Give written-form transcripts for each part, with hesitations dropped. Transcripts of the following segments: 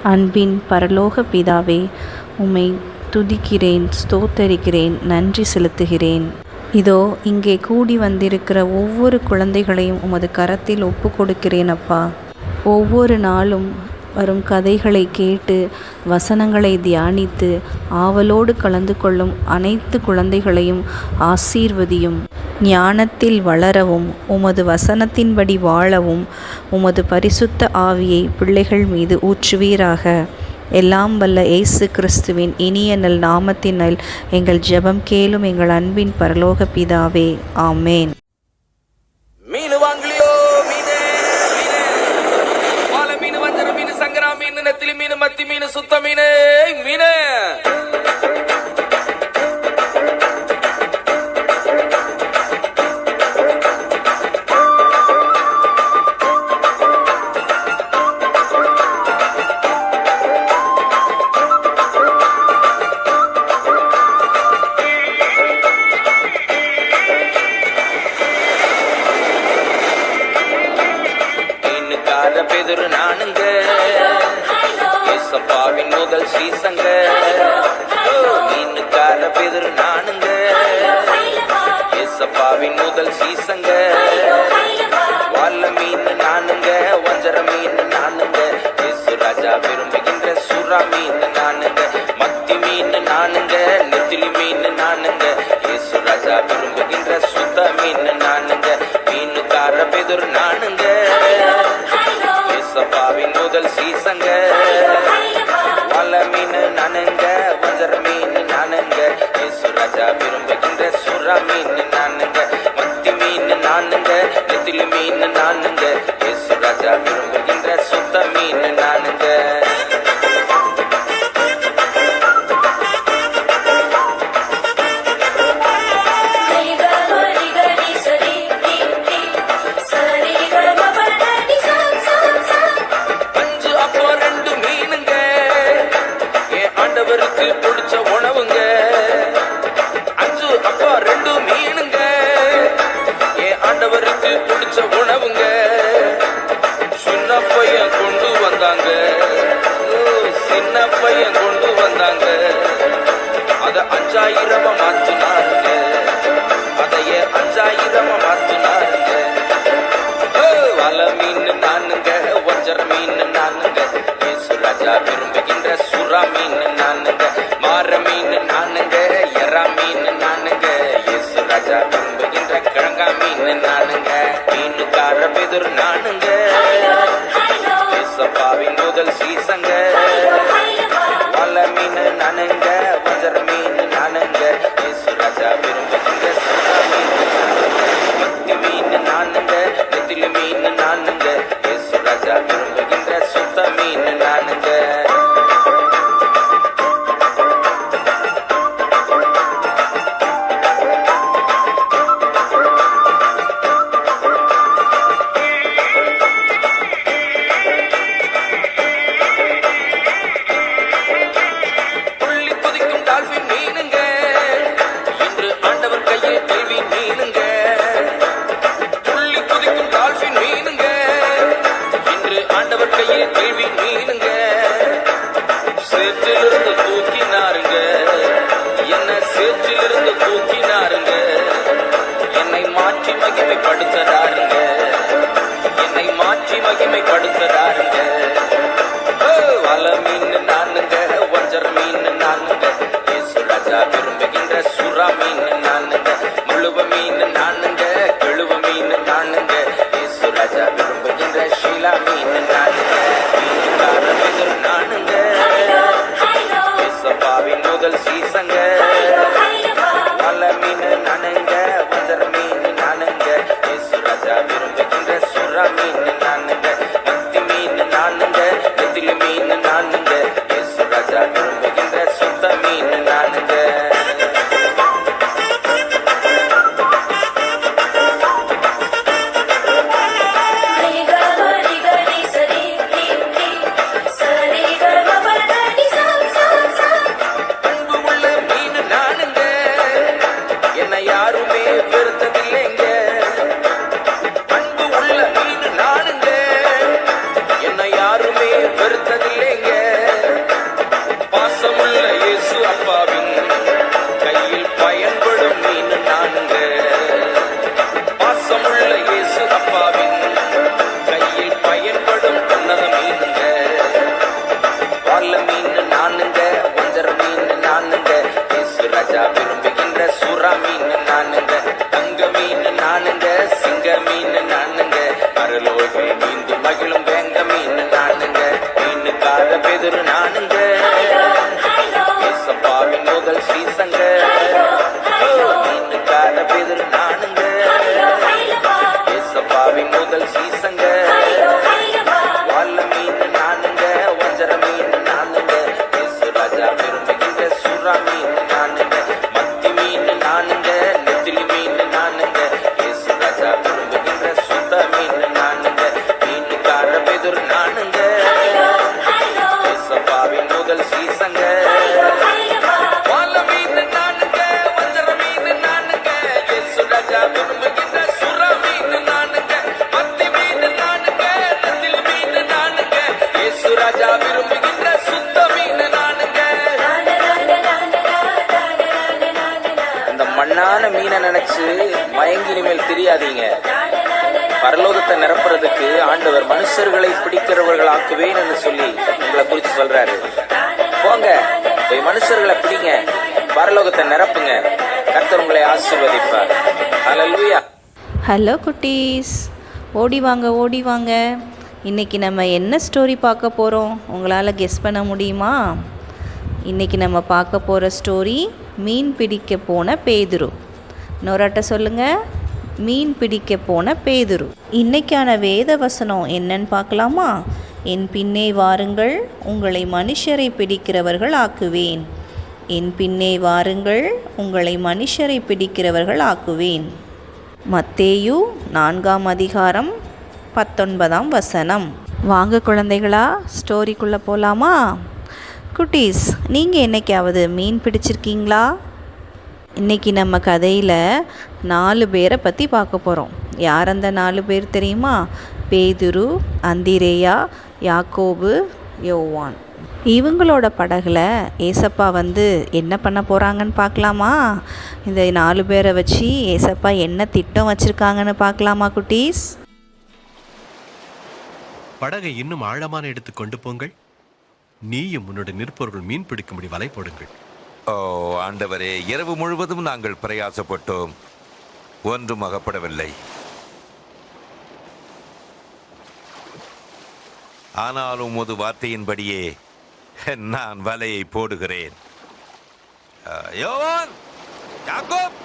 அன்பின் பரலோக பிதாவே, உம்மை துதிக்கிறேன், ஸ்தோத்தரிக்கிறேன், நன்றி செலுத்துகிறேன். இதோ இங்கே கூடி வந்திருக்கிற ஒவ்வொரு குழந்தைகளையும் உமது கரத்தில் ஒப்பு கொடுக்கிறேன் அப்பா. ஒவ்வொரு நாளும் வரும் கதைகளை கேட்டு வசனங்களை தியானித்து ஆவலோடு கலந்து கொள்ளும் அனைத்து குழந்தைகளையும் ஆசீர்வதியும். ஞானத்தில் வளரவும் உமது வசனத்தின்படி வாழவும் உமது பரிசுத்த ஆவியை பிள்ளைகள் மீது ஊற்றுவீராக. எல்லாம் வல்ல இயேசு கிறிஸ்துவின் இனிய நல் நாமத்தினால் எங்கள் ஜெபம் கேளும் எங்கள் அன்பின் பரலோக பிதாவே, ஆமேன். மீனு வாங்கலியோ மீனு மீனு வாழ மீனு வஞ்சர மீனு சங்கரா மீனு நெத்திலி மீனு மத்தி மீனு சுத்த மீனு மீனு பெதுரு நானுங்க ஏசப்பாவின் முதல் சீசங்க. மீனுக்கார பெதுரு நானுங்க ஏசப்பாவின் முதல் சீசங்க. வாழ மீன் நானுங்க, வஞ்சர மீன் நானுங்க, ஏசு ராஜா விரும்புகின்ற சுறா மீன் நானுங்க. மத்தி மீன் நானுங்க, நெத்திலி மீன் நானுங்க, ஏசு ராஜா விரும்புகின்ற சுத்த மீன் நானுங்க. மீனுக்கார பெதுரு நானுங்க ஏசப்பாவின் முதல் சீசங்க. வாழ மீன் நானுங்க, வஞ்சர மீன் நானுங்க, ஏசு ராஜா விரும்புகின்ற சுறா மீன் நானுங்க. மத்தி மீன் நானுங்க, நெத்திலி மீன் நானுங்க, ஏசு ராஜா விரும்புகின்ற சுத்த மீன் நானுங்க. பிடிச்ச உணவுங்க 5 அப்பா 2 மீனுங்க, என் ஆண்டவருக்கு பிடிச்ச உணவுங்க. சின்ன பையன் கொண்டு வந்தாங்க, சின்ன பையன் கொண்டு வந்தாங்க, அத 5000 மாத்தினாருங்க, அதைய 5000 மாத்தினாருங்க. வலை மீன் நானுங்க, வஞ்சர மீன் நானுங்க, ஏசு ராஜா விரும்புகின்ற சுறா மீன் நானுங்க. மாற மீன் நானுங்க, எறா மீன் நானுங்க, ஏசு ராஜா விரும்புகின்ற கிழங்கா மீன் நானுங்க. மீனுக்கார பெதுரு நானுங்க ஏசப்பாவின் முதல் சீசங்க. வாழ மீன் நானுங்க, வஞ்சர மீன் நானுங்க, ஏசு ராஜா விரும்புகின்ற சுறா மீன் நானுங்க. மத்தி மீன் நானுங்க, நெத்திலி மீன் நானுங்க, ஏசு ராஜா விரும்புகின்ற சுத்த மீன் நானுங்க. புள்ளி குதிக்கும் டால்பின் மீனுங்க, இன்று ஆண்டவர் கையில் கேள்வி மீனுங்க. புள்ளி குதிக்கும் டால்பின் மீனுங்க, இன்று ஆண்டவர் கையில் கேள்வி மீனுங்க. சேற்றிலிருந்து தூக்கினாருங்க, என்ன சேற்றிலிருந்து தூக்கினாருங்க, என்னை மாற்றி மகிமைப்படுத்துறாருங்க, என்னை மாற்றி மகிமைப்படுத்துறாருங்க. வல மீன் நானுங்க, வஞ்சர மீன் நானுங்க, ஏசு ராஜா விரும்புகின்ற சுறா மீன் நானுங்க. முழுவ மீன் நானுங்க, கெழுவ மீன் நானுங்க, ஏசு ராஜா விரும்புகின்ற ஷீலா மீன் நானுங்க. மீனுக்கார பெதுரு நானுங்க ஏசப்பாவின் முதல் சீசங்க. வாழ மீன் நானுங்க, வஞ்சர மீன் நானுங்க, ஏசு ராஜா விரும்புகின்ற சுறா மீன் நானுங்க. மத்தி மீன் நானுங்க, மீனுக்கார பெதுரு நானுங்க, ஏசப்பாவின் முதல் சீசங்க. மீனுக்கார பெதுரு நானுங்க, ஏசப்பாவின் முதல் சீசங்க. வால்ல மீன் நானுங்க, வஞ்சர மீன் நானுங்க, இயேசு ராஜா விரும்புகின்ற சுறா மீன் நானுங்க. மத்தி மீன் நானுங்க, நெத்திலி மீன் நானுங்க, இயேசு ராஜா விரும்புகின்ற சுத்த மீன் நானுங்க. மீனுக்கார பெதுரு நானுங்க, ஏசப்பாவின் முதல் சீசங்க. வால்ல மீன் நானுங்க, வஞ்சர மீன் நானுங்க, இயேசு ராஜா விரும்புகின்ற சுறா மீன் நானுங்க. மத்தி மீன் நானுங்க, நெத்திலி மீன் நானுங்க, இயேசு ராஜா விரும்புகின்ற சுத்த மீன் நானுங்க. இந்த மண்ணான மீனை நினைச்சு மயங்கி இனிமேல் தெரியாதீங்க. பரலோகத்தை நிரப்புறதுக்கு ஆண்டவர் மனுஷர்களை பிடிக்கிறவர்கள் ஆக்குவேன்னு சொல்லி உங்களை குறித்து சொல்றாரு. போங்க, போய் மனுஷர்களை பிடிங்க, பரலோகத்தை நிரப்புங்க. கர்த்தர் உங்களை ஆசீர்வதிப்பார். ஹல்லேலூயா. ஹலோ குட்டீஸ், ஓடி வாங்க ஓடி வாங்க. இன்றைக்கி நம்ம என்ன ஸ்டோரி பார்க்க போகிறோம் உங்களால் கெஸ் பண்ண முடியுமா? இன்றைக்கி நம்ம பார்க்க போகிற ஸ்டோரி மீன் பிடிக்க போன பேதுரு. இன்னொருட்ட சொல்லுங்கள், மீன் பிடிக்க போன பேதுரு. இன்றைக்கான வேத வசனம் என்னன்னு பார்க்கலாமா? என் பின்னே வாருங்கள், உங்களை மனுஷரை பிடிக்கிறவர்கள் ஆக்குவேன். என் பின்னே வாருங்கள், உங்களை மனுஷரை பிடிக்கிறவர்கள் ஆக்குவேன். மத்தேயு 4ஆம் அதிகாரம் 19ஆம் வசனம். வாங்க குழந்தைகளா, ஸ்டோரிக்குள்ளே போகலாமா? குட்டீஸ், நீங்கள் என்னைக்காவது மீன் பிடிச்சிருக்கீங்களா? இன்றைக்கி நம்ம கதையில் 4 பேரை பற்றி பார்க்க போகிறோம். யார் அந்த 4 பேர் தெரியுமா? பேதுரு, அந்திரேயா, யாக்கோபு, யோவான். இவங்களோட படகுல ஏசப்பா என்ன பண்ண போகிறாங்கன்னு பார்க்கலாமா? இந்த 4 பேரை வச்சு ஏசப்பா என்ன திட்டம் வச்சுருக்காங்கன்னு பார்க்கலாமா குட்டீஸ்? படகை இன்னும் ஆழமான எடுத்து கொண்டு போங்கள். நீயும் உன்னோட நிற்பவர்கள் மீன் பிடிக்கும்படி வலை போடுங்கள். ஓ ஆண்டவரே, இரவு முழுவதும் நாங்கள் பிரயாசப்பட்டோம், ஒன்றும் அகப்படவில்லை. ஆனாலும் உமது வார்த்தையின்படியே நான் வலையை போடுகிறேன். யோவான், யாக்கோப்,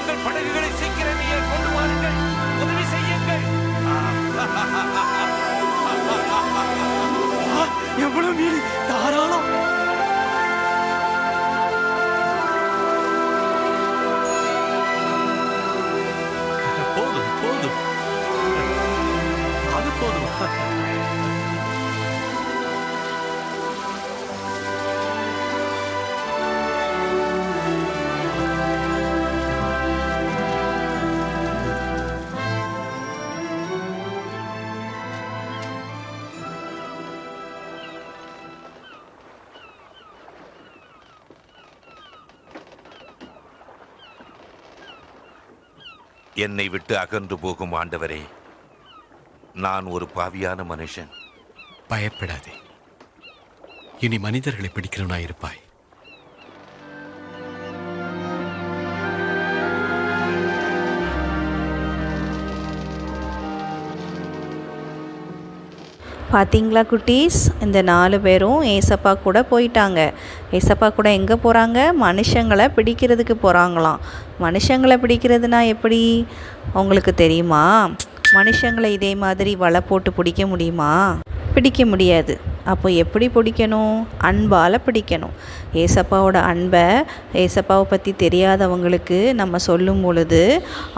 உங்கள் படகுகளை சீக்கிரமே கொண்டு வாருங்கள், உதவி செய்யுங்கள். எவ்வளவு மீன், தாராளம். போதும் போதும், அது போதும். என்னை விட்டு அகன்று போகும் ஆண்டவரே, நான் ஒரு பாவியான மனுஷன். பயப்படாதே, இனி மனிதர்களை பிடிக்கிறவனாயிருப்பாய். பார்த்தீங்களா குட்டீஸ், இந்த 4 பேரும் ஏசப்பா கூட போயிட்டாங்க. ஏசப்பா கூட எங்கே போகிறாங்க? மனுஷங்களை பிடிக்கிறதுக்கு போகிறாங்களாம். மனுஷங்களை பிடிக்கிறதுனா எப்படி உங்களுக்கு தெரியுமா? மனுஷங்களை இதே மாதிரி வலை போட்டு பிடிக்க முடியுமா? பிடிக்க முடியாது. அப்போ எப்படி பிடிக்கணும்? அன்பால் பிடிக்கணும். ஏசப்பாவோட அன்பை, ஏசப்பாவை பற்றி தெரியாதவங்களுக்கு நம்ம சொல்லும் பொழுது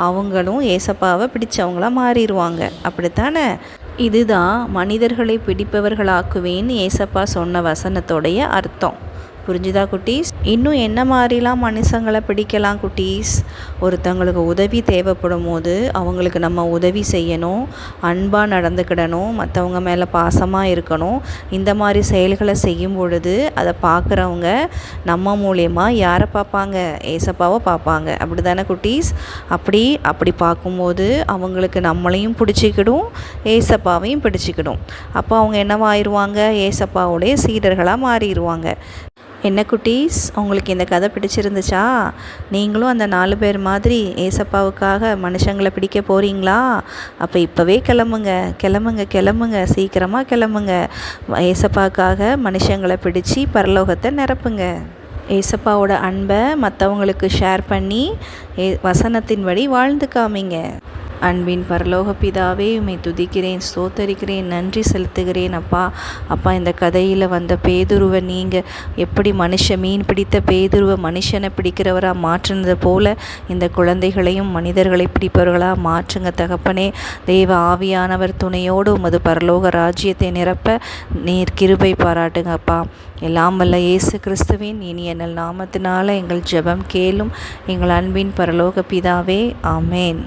அவங்களும் ஏசப்பாவை பிடிச்சவங்களாக மாறிடுவாங்க. அப்படித்தானே? இதுதான் மனிதர்களை பிடிப்பவர்களாக்குவேன்னு ஏசப்பா சொன்ன வசனத்தோடைய அர்த்தம். புரிஞ்சுதா குட்டீஸ்? இன்னும் என்ன மாதிரிலாம் மனுஷங்களை பிடிக்கலாம் குட்டீஸ்? ஒருத்தவங்களுக்கு உதவி தேவைப்படும் போது அவங்களுக்கு நம்ம உதவி செய்யணும், அன்பாக நடந்துக்கிடணும், மற்றவங்க மேலே பாசமாக இருக்கணும். இந்த மாதிரி செயல்களை செய்யும் பொழுது அதை பார்க்குறவங்க நம்ம மூலயமா யாரை பார்ப்பாங்க? ஏசப்பாவை பார்ப்பாங்க. அப்படி தானே குட்டீஸ்? அப்படி பார்க்கும்போது அவங்களுக்கு நம்மளையும் பிடிச்சிக்கிடும், ஏசப்பாவையும் பிடிச்சிக்கிடும். அப்போ அவங்க என்னவாயிருவாங்க? ஏசப்பாவுடைய சீடர்களாக மாறிடுவாங்க. என்ன குட்டீஸ், உங்களுக்கு இந்த கதை பிடிச்சிருந்துச்சா? நீங்களும் அந்த 4 பேர் மாதிரி ஏசப்பாவுக்காக மனுஷங்களை பிடிக்க போகிறீங்களா? அப்போ இப்போவே கிளம்புங்க, சீக்கிரமாக கிளம்புங்க. ஏசப்பாவுக்காக மனுஷங்களை பிடிச்சி பரலோகத்தை நிரப்புங்க. ஏசப்பாவோட அன்பை மற்றவங்களுக்கு ஷேர் பண்ணி வசனத்தின்படி வாழ்ந்து காமிங்க. அன்பின் பரலோக பிதாவே, உம்மை துதிக்கிறேன், ஸ்தோத்தரிக்கிறேன், நன்றி செலுத்துகிறேன் அப்பா. இந்த கதையில் வந்த பேதுருவை நீங்கள் எப்படி மீன் பிடித்த பேதுருவை மனுஷனை பிடிக்கிறவராக மாற்றினது போல் இந்த குழந்தைகளையும் மனிதர்களை பிடிப்பவர்களாக மாற்றுங்க தகப்பனே. தேவ ஆவியானவர் துணையோடு உமது பரலோக ராஜ்யத்தை நிரப்ப நீர் கிருபை பாராட்டுங்கப்பா. எல்லாம் வல்ல இயேசு கிறிஸ்துவின் இனிய நாமத்தினால எங்கள் ஜெபம் கேளும் எங்கள் அன்பின் பரலோக பிதாவே. ஆமேன்.